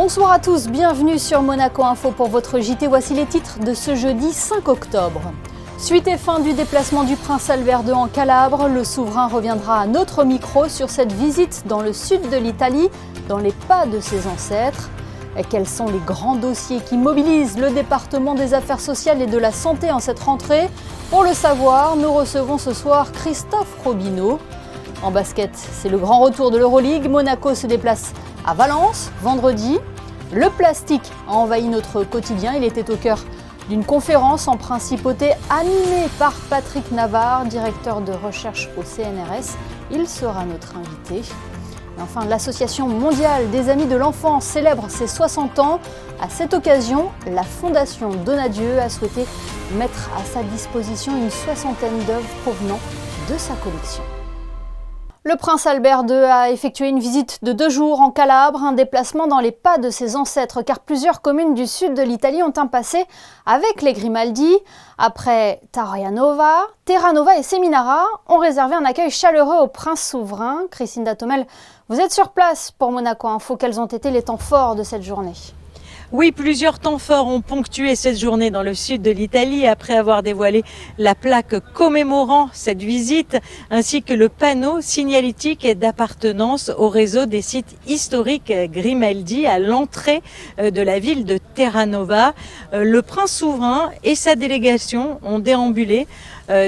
Bonsoir à tous, bienvenue sur Monaco Info pour votre JT. Voici les titres de ce jeudi 5 octobre. Suite et fin du déplacement du prince Albert II en Calabre, le souverain reviendra à notre micro sur cette visite dans le sud de l'Italie, dans les pas de ses ancêtres. Et quels sont les grands dossiers qui mobilisent le département des affaires sociales et de la santé en cette rentrée? Pour le savoir, nous recevons ce soir Christophe Robineau. En basket, c'est le grand retour de l'Euroleague. Monaco se déplace à Valence vendredi. Le plastique a envahi notre quotidien. Il était au cœur d'une conférence en principauté animée par Patrick Navarre, directeur de recherche au CNRS. Il sera notre invité. Et enfin, l'Association mondiale des amis de l'enfance célèbre ses 60 ans. À cette occasion, la Fondation Donadieu a souhaité mettre à sa disposition une soixantaine d'œuvres provenant de sa collection. Le prince Albert II a effectué une visite de 2 jours en Calabre, un déplacement dans les pas de ses ancêtres, car plusieurs communes du sud de l'Italie ont un passé avec les Grimaldi. Après Terranova et Seminara ont réservé un accueil chaleureux au prince souverain. Christine Datomel, vous êtes sur place pour Monaco Info. Quels ont été les temps forts de cette journée ? Oui, plusieurs temps forts ont ponctué cette journée dans le sud de l'Italie après avoir dévoilé la plaque commémorant cette visite ainsi que le panneau signalétique d'appartenance au réseau des sites historiques Grimaldi à l'entrée de la ville de Terranova. Le prince souverain et sa délégation ont déambulé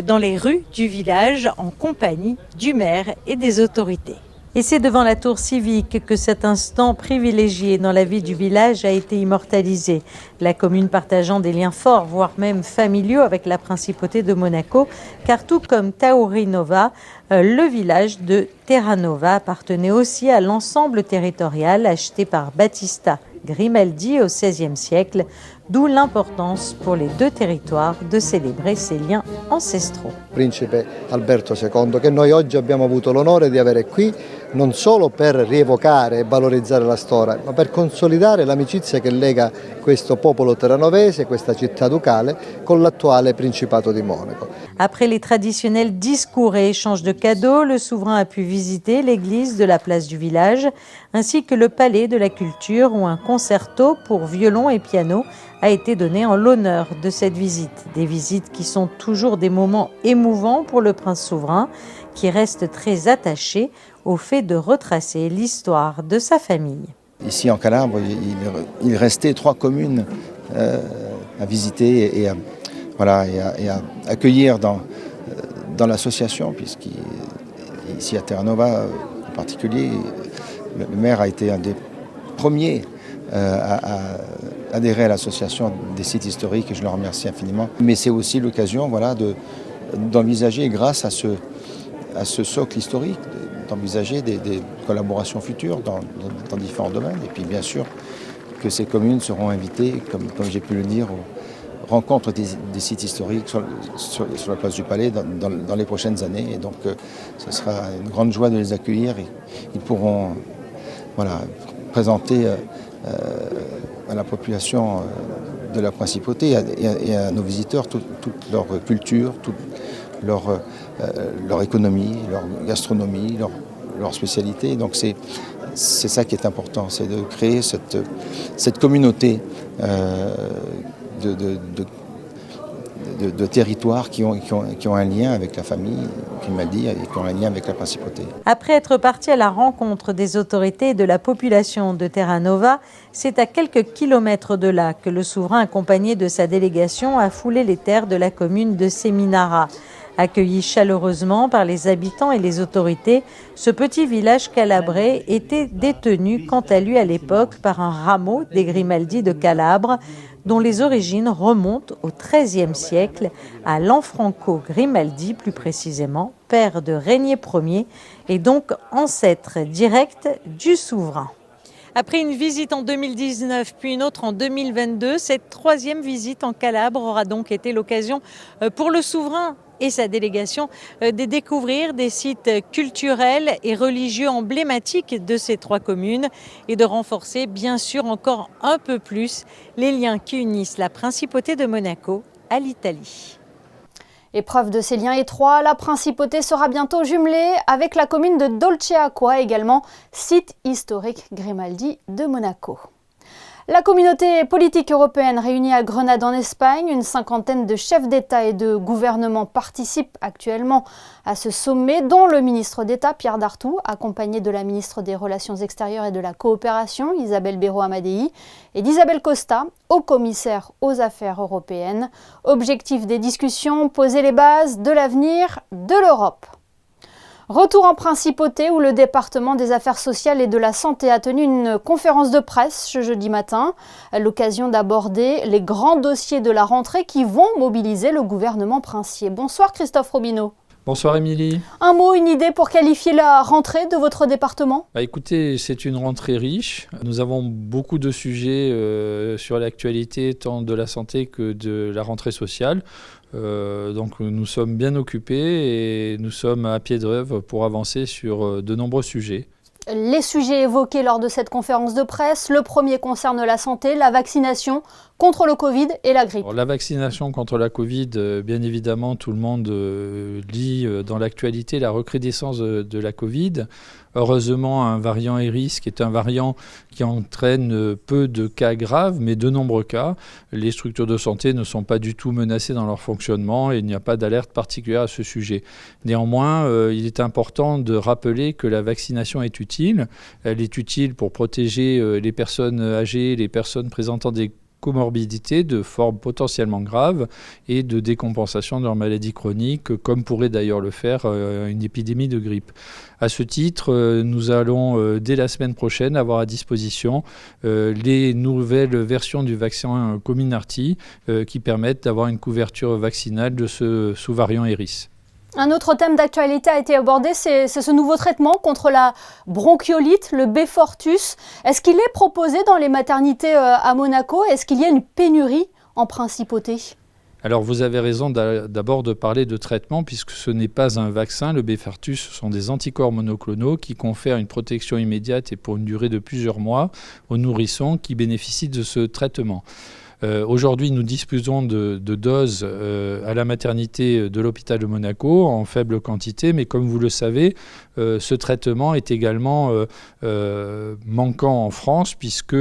dans les rues du village en compagnie du maire et des autorités. Et c'est devant la tour civique que cet instant privilégié dans la vie du village a été immortalisé. La commune partageant des liens forts, voire même familiaux avec la principauté de Monaco, car tout comme Taurinova, le village de Terranova appartenait aussi à l'ensemble territorial acheté par Battista Grimaldi au XVIe siècle, d'où l'importance pour les deux territoires de célébrer ces liens ancestraux. Principe Alberto II, che noi oggi abbiamo avuto l'onore di avere qui, non solo per rievocare e valorizzare la storia, ma per consolidare l'amicizia che lega questo popolo terranovese, questa città ducale, con l'attuale Principato di Monaco. Après les traditionnels discours et échanges de cadeaux, le souverain a pu visiter l'église de la place du village, ainsi que le palais de la culture où un concerto pour violon et piano a été donné en l'honneur de cette visite. Des visites qui sont toujours des moments émouvants pour le prince souverain, qui reste très attaché au fait de retracer l'histoire de sa famille. Ici en Calabre, il restait 3 communes à visiter et à accueillir dans l'association, puisqu'ici à Terranova en particulier, le maire a été un des premiers à adhérer à l'association des sites historiques et je le remercie infiniment. Mais c'est aussi l'occasion d'envisager, grâce à ce socle historique, d'envisager des collaborations futures dans différents domaines. Et puis bien sûr que ces communes seront invitées, comme j'ai pu le dire, aux rencontres des sites historiques sur la place du Palais dans les prochaines années. Et donc ce sera une grande joie de les accueillir et ils pourront présenter à la population de la principauté et à nos visiteurs toute leur culture, toute leur économie, leur gastronomie, leur spécialité. Donc c'est ça qui est important, c'est de créer cette communauté de territoires qui ont un lien avec la famille Grimaldi et qui ont un lien avec la principauté. Après être parti à la rencontre des autorités et de la population de Terranova, c'est à quelques kilomètres de là que le souverain, accompagné de sa délégation, a foulé les terres de la commune de Seminara. Accueilli chaleureusement par les habitants et les autorités, ce petit village calabrais était détenu quant à lui à l'époque par un rameau des Grimaldi de Calabre, dont les origines remontent au XIIIe siècle à Lanfranco Grimaldi, plus précisément, père de Régnier Ier et donc ancêtre direct du souverain. Après une visite en 2019 puis une autre en 2022, cette 3e visite en Calabre aura donc été l'occasion pour le souverain et sa délégation de découvrir des sites culturels et religieux emblématiques de ces 3 communes et de renforcer bien sûr encore un peu plus les liens qui unissent la principauté de Monaco à l'Italie. Épreuve de ces liens étroits, la principauté sera bientôt jumelée avec la commune de Dolceacqua, également site historique Grimaldi de Monaco. La communauté politique européenne réunie à Grenade en Espagne, une cinquantaine de chefs d'État et de gouvernement participent actuellement à ce sommet, dont le ministre d'État Pierre Dartout, accompagné de la ministre des Relations extérieures et de la coopération Isabel Béro Amadei et d'Isabel Costa, haut commissaire aux affaires européennes. Objectif des discussions, poser les bases de l'avenir de l'Europe. Retour en Principauté où le département des affaires sociales et de la santé a tenu une conférence de presse ce jeudi matin, à l'occasion d'aborder les grands dossiers de la rentrée qui vont mobiliser le gouvernement princier. Bonsoir Christophe Robineau. Bonsoir Émilie. Un mot, une idée pour qualifier la rentrée de votre département ? Écoutez, c'est une rentrée riche. Nous avons beaucoup de sujets sur l'actualité, tant de la santé que de la rentrée sociale. Donc nous sommes bien occupés et nous sommes à pied d'œuvre pour avancer sur de nombreux sujets. Les sujets évoqués lors de cette conférence de presse, le premier concerne la santé, la vaccination contre le Covid et la grippe. Alors, la vaccination contre la Covid, bien évidemment, tout le monde lit dans l'actualité la recrudescence de la Covid. Heureusement, un variant Eris, qui est un variant qui entraîne peu de cas graves, mais de nombreux cas. Les structures de santé ne sont pas du tout menacées dans leur fonctionnement et il n'y a pas d'alerte particulière à ce sujet. Néanmoins, il est important de rappeler que la vaccination est utile. Elle est utile pour protéger les personnes âgées, les personnes présentant des comorbidités de forme potentiellement grave et de décompensation de leur maladie chronique, comme pourrait d'ailleurs le faire une épidémie de grippe. À ce titre, nous allons dès la semaine prochaine avoir à disposition les nouvelles versions du vaccin Comirnaty qui permettent d'avoir une couverture vaccinale de ce sous-variant Eris. Un autre thème d'actualité a été abordé, c'est ce nouveau traitement contre la bronchiolite, le Beyfortus. Est-ce qu'il est proposé dans les maternités à Monaco ? Est-ce qu'il y a une pénurie en Principauté ? Alors vous avez raison d'abord de parler de traitement puisque ce n'est pas un vaccin. Le Beyfortus, ce sont des anticorps monoclonaux qui confèrent une protection immédiate et pour une durée de plusieurs mois aux nourrissons qui bénéficient de ce traitement. Aujourd'hui, nous disposons de doses à la maternité de l'hôpital de Monaco en faible quantité, mais comme vous le savez, ce traitement est également manquant en France puisque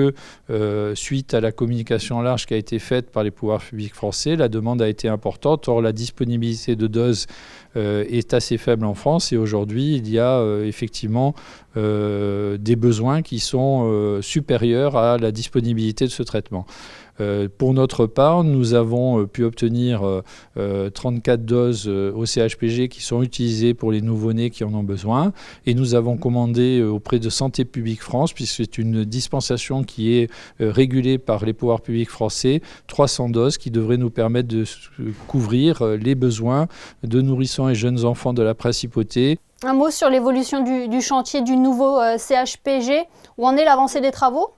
suite à la communication large qui a été faite par les pouvoirs publics français, la demande a été importante. Or, la disponibilité de doses est assez faible en France et aujourd'hui, il y a effectivement des besoins qui sont supérieurs à la disponibilité de ce traitement. Pour notre part, nous avons pu obtenir 34 doses au CHPG qui sont utilisées pour les nouveau-nés qui en ont besoin. Et nous avons commandé auprès de Santé publique France, puisque c'est une dispensation qui est régulée par les pouvoirs publics français, 300 doses qui devraient nous permettre de couvrir les besoins de nourrissons et jeunes enfants de la Principauté. Un mot sur l'évolution du chantier du nouveau CHPG. Où en est l'avancée des travaux ?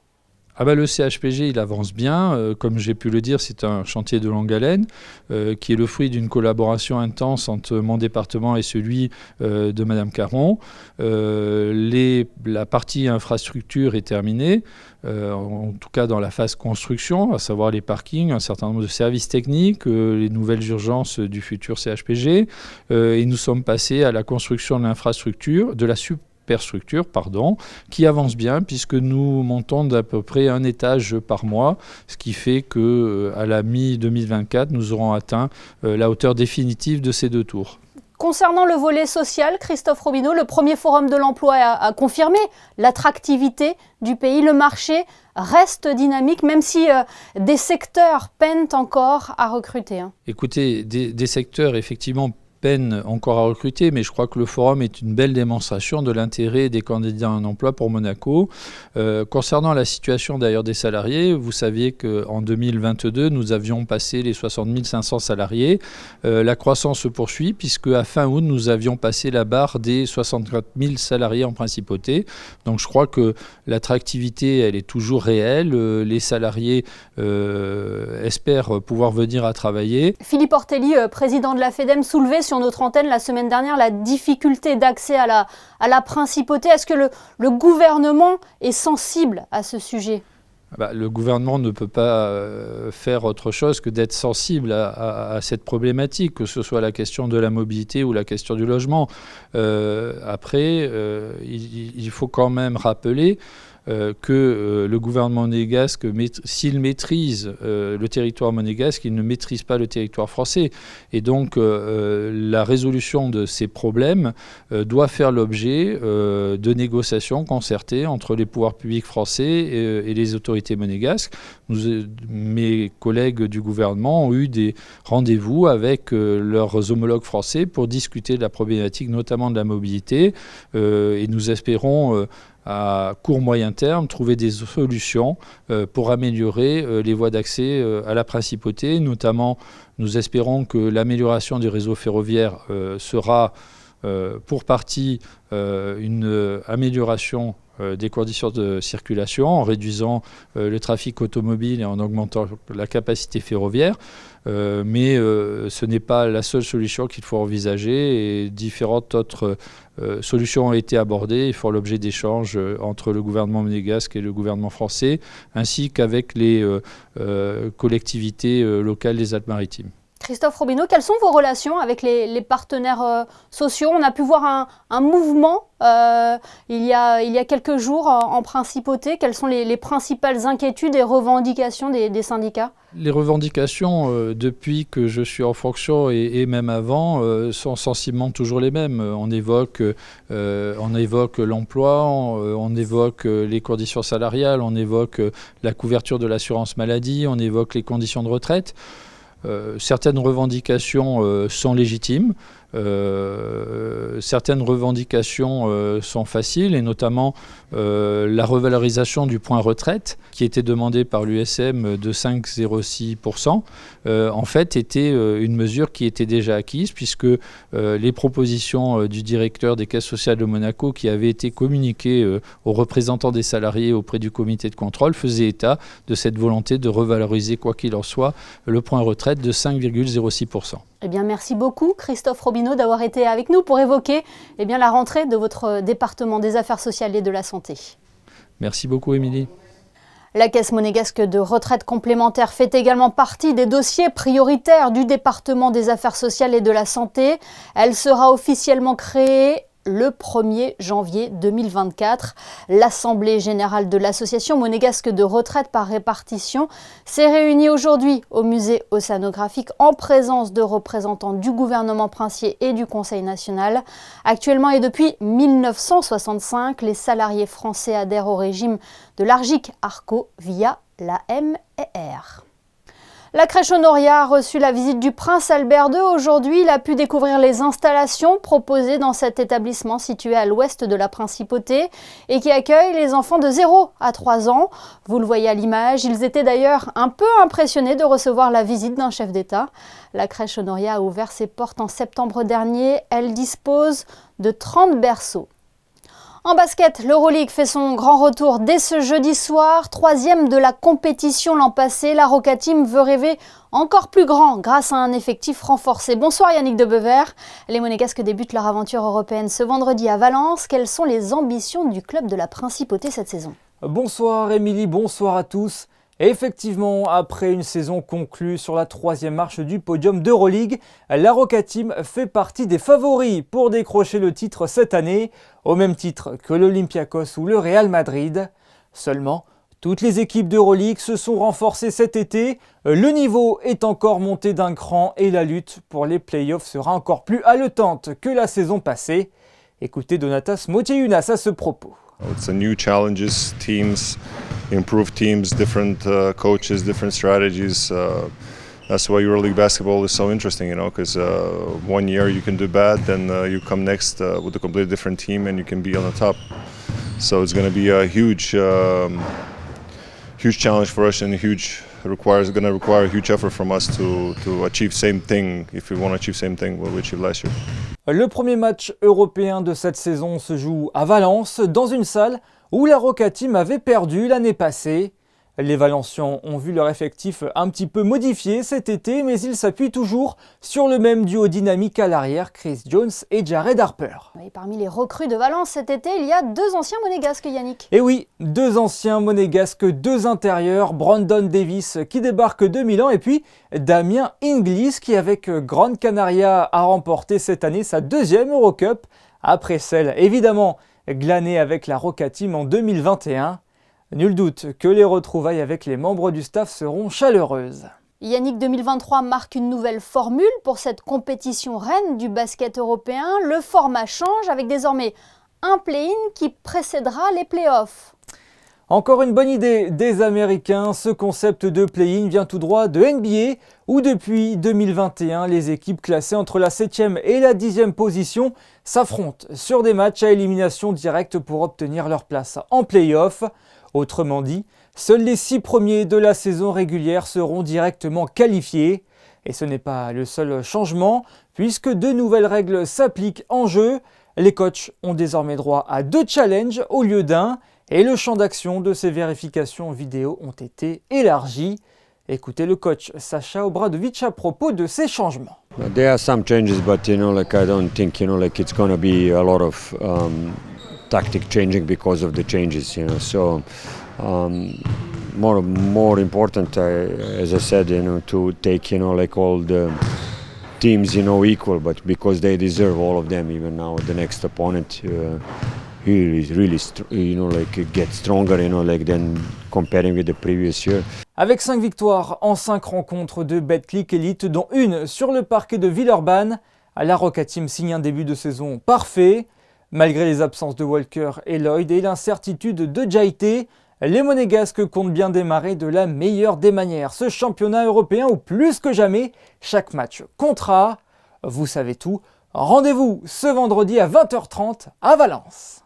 Le CHPG, il avance bien. Comme j'ai pu le dire, c'est un chantier de longue haleine qui est le fruit d'une collaboration intense entre mon département et celui de Madame Caron. La partie infrastructure est terminée, en tout cas dans la phase construction, à savoir les parkings, un certain nombre de services techniques, les nouvelles urgences du futur CHPG. Et nous sommes passés à la construction de l'infrastructure, de la superstructure, qui avance bien puisque nous montons d'à peu près un étage par mois, ce qui fait qu'à la mi-2024, nous aurons atteint la hauteur définitive de ces deux tours. Concernant le volet social, Christophe Robineau, le premier forum de l'emploi a confirmé l'attractivité du pays. Le marché reste dynamique, même si des secteurs peinent encore à recruter. Écoutez, des secteurs effectivement peine encore à recruter, mais je crois que le forum est une belle démonstration de l'intérêt des candidats à un emploi pour Monaco. Concernant la situation d'ailleurs des salariés, vous saviez qu'en 2022, nous avions passé les 60 500 salariés. La croissance se poursuit puisque à fin août, nous avions passé la barre des 64 000 salariés en Principauté. Donc je crois que l'attractivité, elle est toujours réelle. Les salariés espèrent pouvoir venir à travailler. Philippe Ortelli, président de la FEDEM, soulevait sur notre antenne la semaine dernière la difficulté d'accès à la Principauté. Est-ce que le gouvernement est sensible à ce sujet ? Le gouvernement ne peut pas faire autre chose que d'être sensible à cette problématique, que ce soit la question de la mobilité ou la question du logement. Après, il faut quand même rappeler que le gouvernement monégasque, s'il maîtrise le territoire monégasque, il ne maîtrise pas le territoire français. Et donc la résolution de ces problèmes doit faire l'objet de négociations concertées entre les pouvoirs publics français et les autorités monégasques. Mes collègues du gouvernement ont eu des rendez-vous avec leurs homologues français pour discuter de la problématique, notamment de la mobilité. Et nous espérons à court moyen terme trouver des solutions pour améliorer les voies d'accès à la principauté. Notamment, nous espérons que l'amélioration du réseau ferroviaire sera pour partie une amélioration des conditions de circulation en réduisant le trafic automobile et en augmentant la capacité ferroviaire. Mais ce n'est pas la seule solution qu'il faut envisager et différentes autres solutions ont été abordées et font l'objet d'échanges entre le gouvernement monégasque et le gouvernement français ainsi qu'avec les collectivités locales des Alpes-Maritimes. Christophe Robineau, quelles sont vos relations avec les partenaires sociaux? On a pu voir un mouvement il y a quelques jours en principauté. Quelles sont les principales inquiétudes et revendications des syndicats? Les revendications, depuis que je suis en fonction et même avant, sont sensiblement toujours les mêmes. On évoque l'emploi, on évoque les conditions salariales, on évoque la couverture de l'assurance maladie, on évoque les conditions de retraite. Certaines revendications sont légitimes, certaines revendications sont faciles et notamment la revalorisation du point retraite qui était demandée par l'USM de 5,06% en fait était une mesure qui était déjà acquise puisque les propositions du directeur des caisses sociales de Monaco qui avaient été communiquées aux représentants des salariés auprès du comité de contrôle faisaient état de cette volonté de revaloriser quoi qu'il en soit le point retraite de 5,06%. Eh bien, merci beaucoup Christophe Robineau d'avoir été avec nous pour évoquer la rentrée de votre département des affaires sociales et de la santé. Merci beaucoup Émilie. La Caisse monégasque de retraite complémentaire fait également partie des dossiers prioritaires du département des affaires sociales et de la santé. Elle sera officiellement créée le 1er janvier 2024. L'Assemblée générale de l'Association monégasque de retraite par répartition s'est réunie aujourd'hui au musée océanographique en présence de représentants du gouvernement princier et du Conseil national. Actuellement et depuis 1965, les salariés français adhèrent au régime de l'Argic-Arco via la MER. La crèche Honoria a reçu la visite du prince Albert II. Aujourd'hui, il a pu découvrir les installations proposées dans cet établissement situé à l'ouest de la principauté et qui accueille les enfants de 0 à 3 ans. Vous le voyez à l'image, ils étaient d'ailleurs un peu impressionnés de recevoir la visite d'un chef d'État. La crèche Honoria a ouvert ses portes en septembre dernier. Elle dispose de 30 berceaux. En basket, l'Euroleague fait son grand retour dès ce jeudi soir. 3e de la compétition l'an passé, la Roca Team veut rêver encore plus grand grâce à un effectif renforcé. Bonsoir Yannick Debever. Les Monégasques débutent leur aventure européenne ce vendredi à Valence. Quelles sont les ambitions du club de la Principauté cette saison? Bonsoir Émilie, bonsoir à tous. Et effectivement, après une saison conclue sur la 3e marche du podium d'Euroleague, la Roca Team fait partie des favoris pour décrocher le titre cette année, au même titre que l'Olympiakos ou le Real Madrid. Seulement, toutes les équipes d'Euroleague se sont renforcées cet été, le niveau est encore monté d'un cran et la lutte pour les playoffs sera encore plus haletante que la saison passée. Écoutez Donatas Motiejunas à ce propos. It's a new challenges, teams, improved teams, different coaches, different strategies. That's why EuroLeague basketball is so interesting, because 1 year you can do bad, then you come next with a completely different team and you can be on the top. So it's going to be a huge challenge for us and going to require a huge effort from us to achieve same thing if we want to achieve same thing what we achieved last year. Le premier match européen de cette saison se joue à Valence, dans une salle où la Roca Team avait perdu l'année passée. Les Valencians ont vu leur effectif un petit peu modifié cet été, mais ils s'appuient toujours sur le même duo dynamique à l'arrière, Chris Jones et Jared Harper. Et parmi les recrues de Valence cet été, il y a 2 anciens monégasques, Yannick. Et oui, 2 anciens monégasques, 2 intérieurs, Brandon Davis qui débarque de Milan et puis Damien Inglis qui avec Gran Canaria a remporté cette année sa 2e Eurocup, après celle évidemment glanée avec la Roca Team en 2021. Nul doute que les retrouvailles avec les membres du staff seront chaleureuses. Yannick, 2023 marque une nouvelle formule pour cette compétition reine du basket européen. Le format change avec désormais un play-in qui précédera les play-offs. Encore une bonne idée des Américains, ce concept de play-in vient tout droit de NBA où depuis 2021, les équipes classées entre la 7e et la 10e position s'affrontent sur des matchs à élimination directe pour obtenir leur place en play-off. Autrement dit, seuls les 6 premiers de la saison régulière seront directement qualifiés. Et ce n'est pas le seul changement, puisque de nouvelles règles s'appliquent en jeu. Les coachs ont désormais droit à 2 challenges au lieu d'1, et le champ d'action de ces vérifications vidéo ont été élargis. Écoutez le coach Sacha Obradovic à propos de ces changements. There are some changes, but I don't think it's going to be a lot of tactic changing because of the changes. So more important, as I said, to take all the teams equal, but because they deserve all of them. Even now, the next opponent. He really get stronger, than comparing with the previous year. Avec 5 victoires en 5 rencontres de Betclic Elite, dont une sur le parquet de Villeurbanne, la Roca Team signe un début de saison parfait. Malgré les absences de Walker et Lloyd et l'incertitude de Jaité, les Monégasques comptent bien démarrer de la meilleure des manières. Ce championnat européen où plus que jamais, chaque match comptera. Vous savez tout. Rendez-vous ce vendredi à 20h30 à Valence.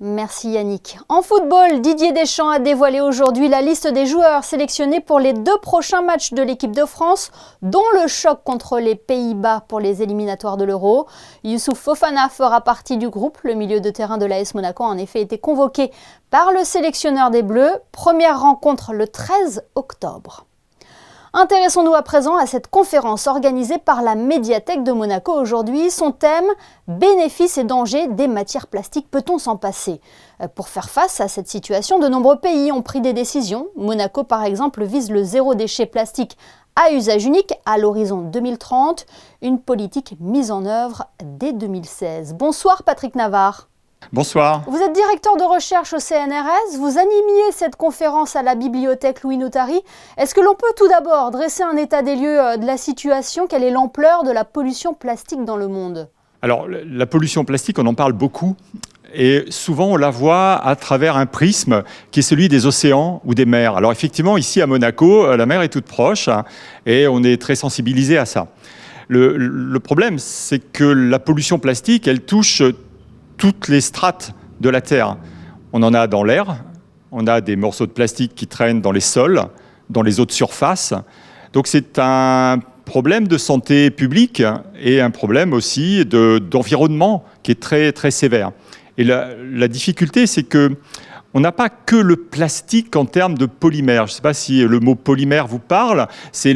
Merci Yannick. En football, Didier Deschamps a dévoilé aujourd'hui la liste des joueurs sélectionnés pour les 2 prochains matchs de l'équipe de France, dont le choc contre les Pays-Bas pour les éliminatoires de l'Euro. Youssouf Fofana fera partie du groupe. Le milieu de terrain de l'AS Monaco a en effet été convoqué par le sélectionneur des Bleus. Première rencontre le 13 octobre. Intéressons-nous à présent à cette conférence organisée par la médiathèque de Monaco aujourd'hui. Son thème, bénéfices et dangers des matières plastiques, peut-on s'en passer ? Pour faire face à cette situation, de nombreux pays ont pris des décisions. Monaco, par exemple, vise le zéro déchet plastique à usage unique à l'horizon 2030, une politique mise en œuvre dès 2016. Bonsoir Patrick Navarre. Bonsoir. Vous êtes directeur de recherche au CNRS, vous animiez cette conférence à la bibliothèque Louis Noutari. Est-ce que l'on peut tout d'abord dresser un état des lieux de la situation ? Quelle est l'ampleur de la pollution plastique dans le monde ? Alors, la pollution plastique, on en parle beaucoup. Et souvent, on la voit à travers un prisme qui est celui des océans ou des mers. Alors effectivement, ici à Monaco, la mer est toute proche et on est très sensibilisé à ça. Le problème, c'est que la pollution plastique, elle touche toutes les strates de la Terre. On en a dans l'air, on a des morceaux de plastique qui traînent dans les sols, dans les eaux de surface. Donc c'est un problème de santé publique et un problème aussi d'environnement qui est très, très sévère. Et la difficulté, c'est que on n'a pas que le plastique en termes de polymère. Je ne sais pas si le mot polymère vous parle. C'est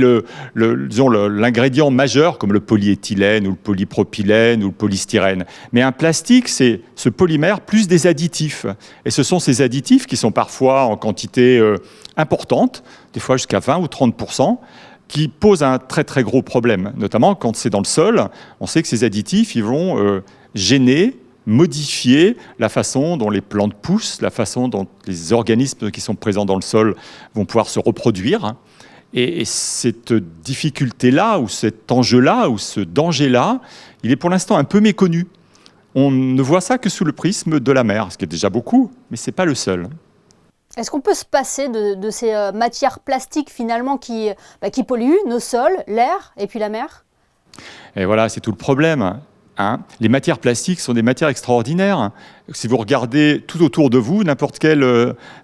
l'ingrédient majeur, comme le polyéthylène ou le polypropylène ou le polystyrène. Mais un plastique, c'est ce polymère plus des additifs. Et ce sont ces additifs qui sont parfois en quantité importante, des fois jusqu'à 20 ou 30%, qui posent un très très gros problème. Notamment quand c'est dans le sol, on sait que ces additifs, ils vont gêner, modifier la façon dont les plantes poussent, la façon dont les organismes qui sont présents dans le sol vont pouvoir se reproduire. Et cette difficulté-là, ou cet enjeu-là, ou ce danger-là, il est pour l'instant un peu méconnu. On ne voit ça que sous le prisme de la mer, ce qui est déjà beaucoup, mais ce n'est pas le seul. Est-ce qu'on peut se passer de ces matières plastiques finalement qui polluent nos sols, l'air et puis la mer ? Et voilà, c'est tout le problème. Les matières plastiques sont des matières extraordinaires. Si vous regardez tout autour de vous, n'importe quel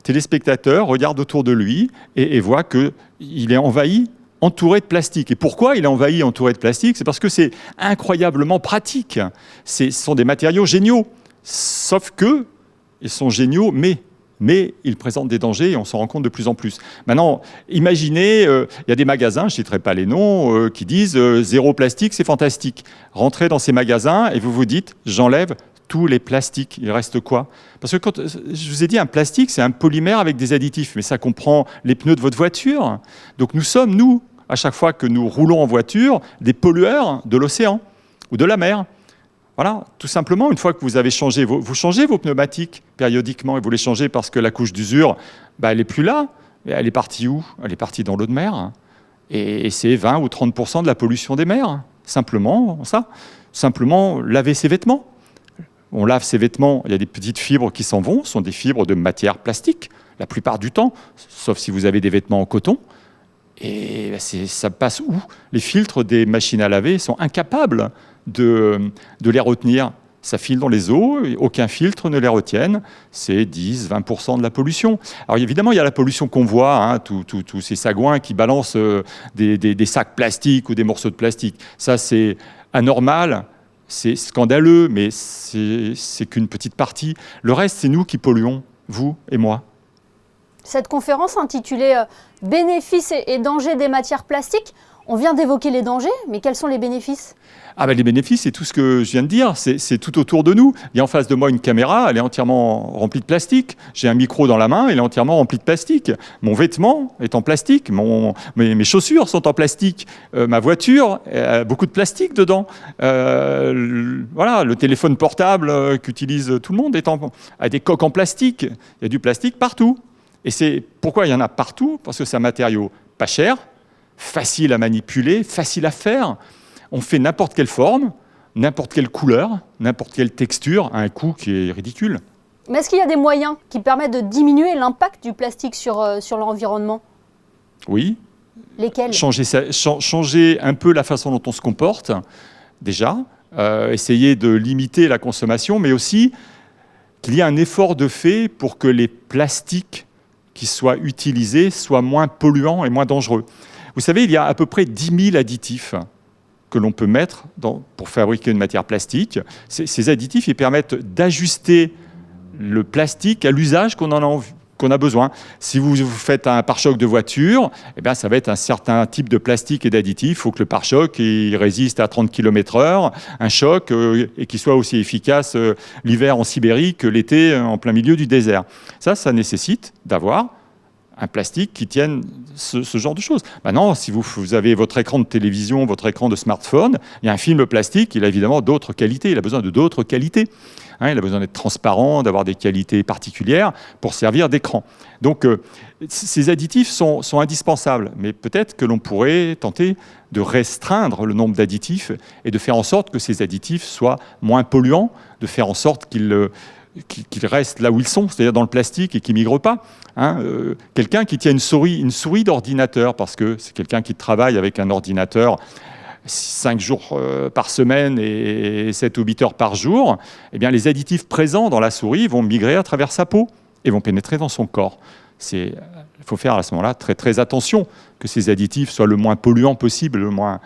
téléspectateur regarde autour de lui et voit qu'il est envahi, entouré de plastique. Et pourquoi il est envahi, entouré de plastique ? C'est parce que c'est incroyablement pratique. Ce sont des matériaux géniaux. Sauf que ils sont géniaux, mais ils présentent des dangers et on s'en rend compte de plus en plus. Maintenant, imaginez, il y a des magasins, je ne citerai pas les noms, qui disent « zéro plastique, c'est fantastique ». Rentrez dans ces magasins et vous vous dites « j'enlève tous les plastiques ». Il reste quoi ? Parce que quand je vous ai dit, un plastique, c'est un polymère avec des additifs, mais ça comprend les pneus de votre voiture. Donc nous sommes, nous, à chaque fois que nous roulons en voiture, des pollueurs de l'océan ou de la mer. Voilà, tout simplement, une fois que vous avez changé, vous changez vos pneumatiques périodiquement et vous les changez parce que la couche d'usure, elle n'est plus là. Elle est partie où? Elle est partie dans l'eau de mer. Et c'est 20 ou 30% de la pollution des mers. Simplement, ça. Simplement, laver ses vêtements. On lave ses vêtements, il y a des petites fibres qui s'en vont, ce sont des fibres de matière plastique, la plupart du temps, sauf si vous avez des vêtements en coton. Et ça passe où? Les filtres des machines à laver sont incapables de les retenir. Ça file dans les eaux, et aucun filtre ne les retienne. C'est 10-20% de la pollution. Alors évidemment, il y a la pollution qu'on voit, hein, tous ces sagouins qui balancent des sacs plastiques ou des morceaux de plastique. Ça, c'est anormal. C'est scandaleux, mais c'est qu'une petite partie. Le reste, c'est nous qui polluons, vous et moi. Cette conférence intitulée « Bénéfices et dangers des matières plastiques », on vient d'évoquer les dangers, mais quels sont les bénéfices? Les bénéfices, c'est tout ce que je viens de dire, c'est tout autour de nous. Il y a en face de moi une caméra, elle est entièrement remplie de plastique. J'ai un micro dans la main, il est entièrement rempli de plastique. Mon vêtement est en plastique, mes chaussures sont en plastique, ma voiture a beaucoup de plastique dedans. Voilà, le téléphone portable qu'utilise tout le monde a des coques en plastique. Il y a du plastique partout. Et c'est pourquoi il y en a partout, parce que c'est un matériau pas cher, facile à manipuler, facile à faire. On fait n'importe quelle forme, n'importe quelle couleur, n'importe quelle texture à un coût qui est ridicule. Mais est-ce qu'il y a des moyens qui permettent de diminuer l'impact du plastique sur l'environnement? Oui. Lesquels? Changer un peu la façon dont on se comporte, déjà. Essayer de limiter la consommation, mais aussi qu'il y ait un effort de fait pour que les plastiques qui soient utilisés soient moins polluants et moins dangereux. Vous savez, il y a à peu près 10 000 additifs que l'on peut mettre pour fabriquer une matière plastique. Ces additifs, ils permettent d'ajuster le plastique à l'usage qu'on a besoin. Si vous faites un pare-choc de voiture, ça va être un certain type de plastique et d'additifs. Il faut que le pare-choc il résiste à 30 km/h, un choc, et qu'il soit aussi efficace l'hiver en Sibérie que l'été en plein milieu du désert. Ça nécessite d'avoir un plastique qui tienne ce genre de choses. Maintenant, si vous avez votre écran de télévision, votre écran de smartphone, il y a un film plastique, il a évidemment d'autres qualités, il a besoin de d'autres qualités. Il a besoin d'être transparent, d'avoir des qualités particulières pour servir d'écran. Donc, ces additifs sont indispensables, mais peut-être que l'on pourrait tenter de restreindre le nombre d'additifs et de faire en sorte que ces additifs soient moins polluants, de faire en sorte qu'ils restent là où ils sont, c'est-à-dire dans le plastique et qu'ils ne migrent pas. Quelqu'un qui tient une souris d'ordinateur, parce que c'est quelqu'un qui travaille avec un ordinateur 5 jours par semaine et 7 ou 8 heures par jour, les additifs présents dans la souris vont migrer à travers sa peau et vont pénétrer dans son corps. Il faut faire à ce moment-là très, très attention que ces additifs soient le moins polluants possible, le moins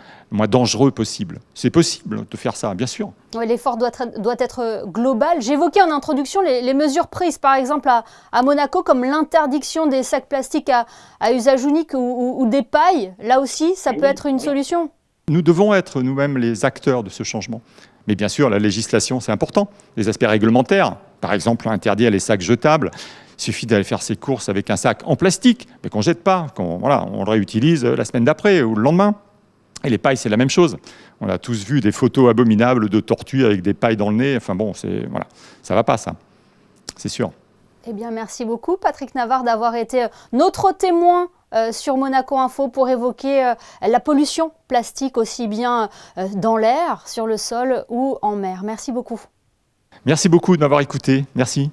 dangereux possible. C'est possible de faire ça, bien sûr. Oui, l'effort doit être global. J'évoquais en introduction les mesures prises, par exemple à Monaco, comme l'interdiction des sacs plastiques à usage unique ou des pailles. Là aussi, ça peut être une solution. Nous devons être nous-mêmes les acteurs de ce changement. Mais bien sûr, la législation, c'est important. Les aspects réglementaires, par exemple, interdire les sacs jetables. Il suffit d'aller faire ses courses avec un sac en plastique, mais qu'on ne jette pas, on le réutilise la semaine d'après ou le lendemain. Et les pailles, c'est la même chose. On a tous vu des photos abominables de tortues avec des pailles dans le nez. Enfin bon, ça ne va pas, ça. C'est sûr. Eh bien, merci beaucoup, Patrick Navarre, d'avoir été notre témoin sur Monaco Info pour évoquer la pollution plastique aussi bien dans l'air, sur le sol ou en mer. Merci beaucoup. Merci beaucoup de m'avoir écouté. Merci.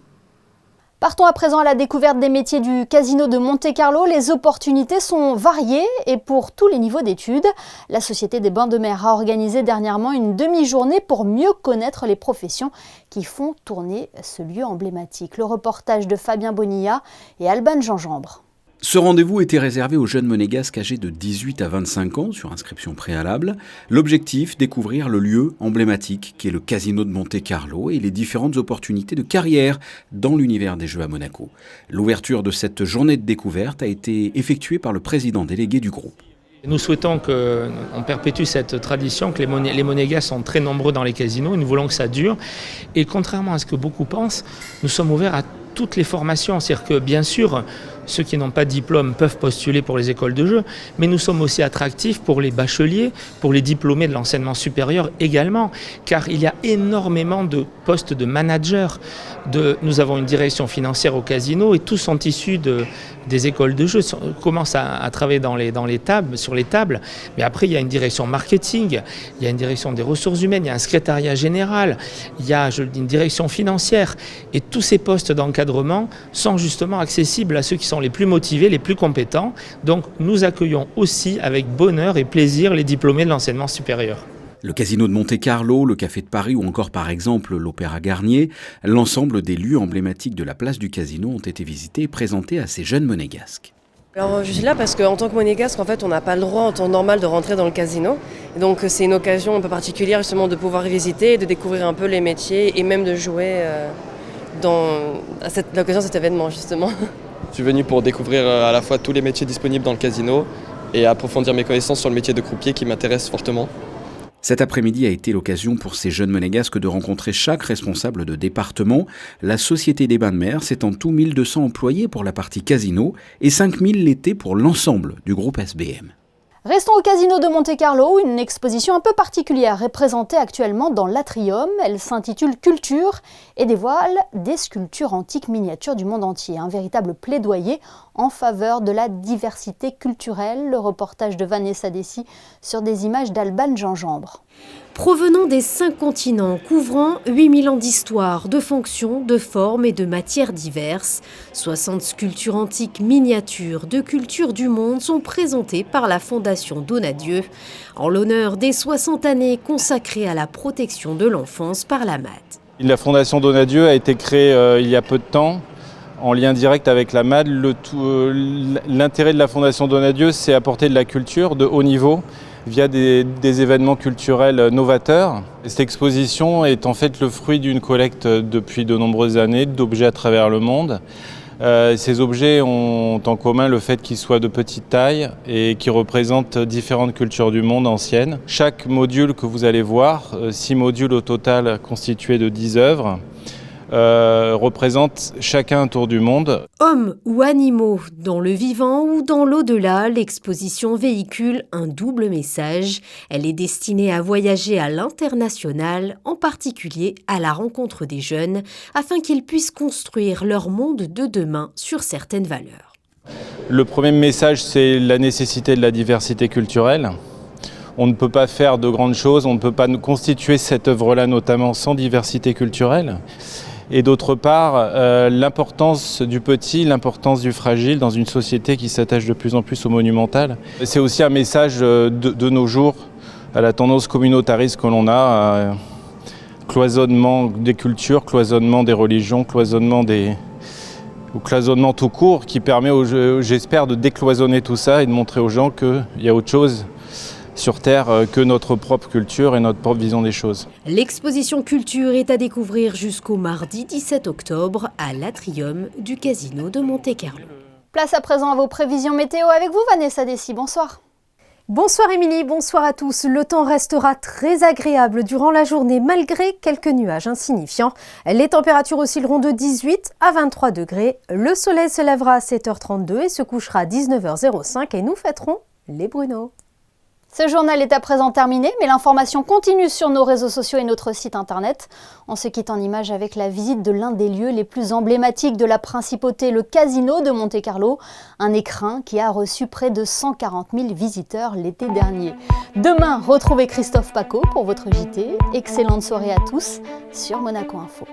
Partons à présent à la découverte des métiers du casino de Monte-Carlo. Les opportunités sont variées et pour tous les niveaux d'études. La Société des Bains de Mer a organisé dernièrement une demi-journée pour mieux connaître les professions qui font tourner ce lieu emblématique. Le reportage de Fabien Bonilla et Alban Gingembre. Ce rendez-vous était réservé aux jeunes monégasques âgés de 18 à 25 ans sur inscription préalable. L'objectif, découvrir le lieu emblématique qui est le casino de Monte-Carlo et les différentes opportunités de carrière dans l'univers des jeux à Monaco. L'ouverture de cette journée de découverte a été effectuée par le président délégué du groupe. Nous souhaitons qu'on perpétue cette tradition, que les Monégasques sont très nombreux dans les casinos et nous voulons que ça dure. Et contrairement à ce que beaucoup pensent, nous sommes ouverts à toutes les formations. C'est-à-dire que bien sûr, ceux qui n'ont pas de diplôme peuvent postuler pour les écoles de jeu, mais nous sommes aussi attractifs pour les bacheliers, pour les diplômés de l'enseignement supérieur également, car il y a énormément de postes de managers. Nous avons une direction financière au casino et tous sont issus des écoles de jeu, commencent à travailler sur les tables, mais après il y a une direction marketing, il y a une direction des ressources humaines, il y a un secrétariat général, il y a une direction financière, et tous ces postes d'encadrement sont justement accessibles à ceux qui sont les plus motivés, les plus compétents. Donc nous accueillons aussi avec bonheur et plaisir les diplômés de l'enseignement supérieur. Le Casino de Monte-Carlo, le Café de Paris ou encore par exemple l'Opéra Garnier, l'ensemble des lieux emblématiques de la place du Casino ont été visités et présentés à ces jeunes monégasques. Alors je suis là parce qu'en tant que monégasque, en fait, on n'a pas le droit en temps normal de rentrer dans le casino. Et donc c'est une occasion un peu particulière justement de pouvoir y visiter, de découvrir un peu les métiers et même de jouer à l'occasion de cet événement justement. Je suis venu pour découvrir à la fois tous les métiers disponibles dans le casino et approfondir mes connaissances sur le métier de croupier qui m'intéresse fortement. Cet après-midi a été l'occasion pour ces jeunes monégasques de rencontrer chaque responsable de département. La Société des Bains de Mer, c'est en tout 1200 employés pour la partie casino et 5000 l'été pour l'ensemble du groupe SBM. Restons au Casino de Monte-Carlo, une exposition un peu particulière est présentée actuellement dans l'Atrium. Elle s'intitule Culture et dévoile des sculptures antiques miniatures du monde entier. Un véritable plaidoyer en faveur de la diversité culturelle. Le reportage de Vanessa Dessy sur des images d'Alban Gingembre. Provenant des 5 continents, couvrant 8000 ans d'histoire, de fonctions, de formes et de matières diverses, 60 sculptures antiques miniatures de culture du monde sont présentées par la Fondation Donadieu en l'honneur des 60 années consacrées à la protection de l'enfance par la MAD. La Fondation Donadieu a été créée il y a peu de temps en lien direct avec la MAD. L'intérêt de la Fondation Donadieu, c'est apporter de la culture de haut niveau via des événements culturels novateurs. Cette exposition est en fait le fruit d'une collecte depuis de nombreuses années d'objets à travers le monde. Ces objets ont en commun le fait qu'ils soient de petite taille et qui représentent différentes cultures du monde anciennes. Chaque module que vous allez voir, 6 modules au total constitués de 10 œuvres, représentent chacun un tour du monde. Hommes ou animaux, dans le vivant ou dans l'au-delà, l'exposition véhicule un double message. Elle est destinée à voyager à l'international, en particulier à la rencontre des jeunes, afin qu'ils puissent construire leur monde de demain sur certaines valeurs. Le premier message, c'est la nécessité de la diversité culturelle. On ne peut pas faire de grandes choses, on ne peut pas constituer cette œuvre-là notamment sans diversité culturelle. Et d'autre part, l'importance du petit, l'importance du fragile dans une société qui s'attache de plus en plus au monumental. C'est aussi un message de nos jours à la tendance communautariste que l'on a, cloisonnement des cultures, cloisonnement des religions, cloisonnement tout court, qui permet, j'espère, de décloisonner tout ça et de montrer aux gens qu'il y a autre chose sur Terre que notre propre culture et notre propre vision des choses. L'exposition Culture est à découvrir jusqu'au mardi 17 octobre à l'Atrium du Casino de Monte-Carlo. Place à présent à vos prévisions météo avec vous, Vanessa Dessy. Bonsoir. Bonsoir Émilie, bonsoir à tous. Le temps restera très agréable durant la journée malgré quelques nuages insignifiants. Les températures oscilleront de 18 à 23 degrés. Le soleil se lèvera à 7h32 et se couchera à 19h05 et nous fêterons les Bruno. Ce journal est à présent terminé, mais l'information continue sur nos réseaux sociaux et notre site internet. On se quitte en images avec la visite de l'un des lieux les plus emblématiques de la principauté, le Casino de Monte-Carlo, un écrin qui a reçu près de 140 000 visiteurs l'été dernier. Demain, retrouvez Christophe Paco pour votre JT. Excellente soirée à tous sur Monaco Info.